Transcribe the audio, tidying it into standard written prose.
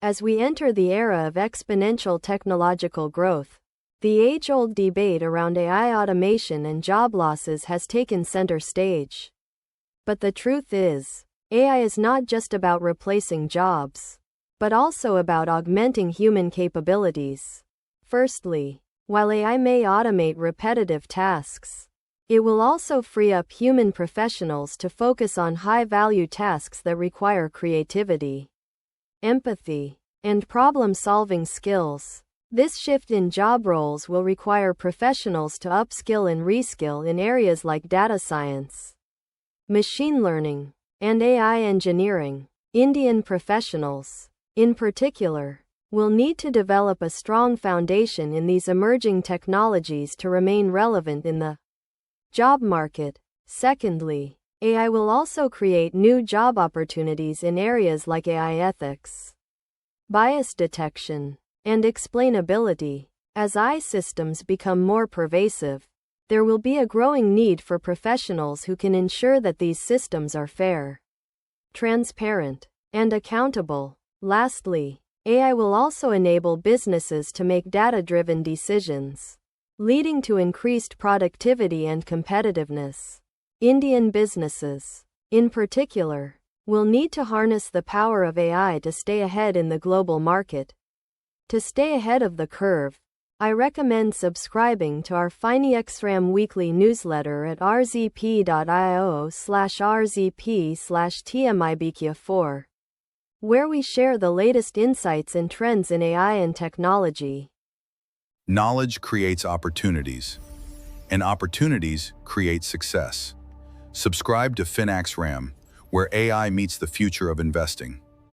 As we enter the era of exponential technological growth, the age-old debate around AI automation and job losses has taken center stage. But the truth is, AI is not just about replacing jobs, but also about augmenting human capabilities. Firstly, while AI may automate repetitive tasks, it will also free up human professionals to focus on high-value tasks that require creativity, empathy, and problem-solving skills. This shift in job roles will require professionals to upskill and reskill in areas like data science, machine learning, and AI engineering. Indian professionals, in particular, will need to develop a strong foundation in these emerging technologies to remain relevant in the job market. Secondly, AI will also create new job opportunities in areas like AI ethics, bias detection, and explainability. As AI systems become more pervasive, there will be a growing need for professionals who can ensure that these systems are fair, transparent, and accountable. Lastly, AI will also enable businesses to make data-driven decisions, leading to increased productivity and competitiveness. Indian businesses, in particular, will need to harness the power of AI to stay ahead in the global market. To stay ahead of the curve, I recommend subscribing to our Finaixram weekly newsletter at rzp.io/rzp/tmibq4, where we share the latest insights and trends in AI and technology. Knowledge creates opportunities, and opportunities create success. Subscribe to Finaixram, where AI meets the future of investing.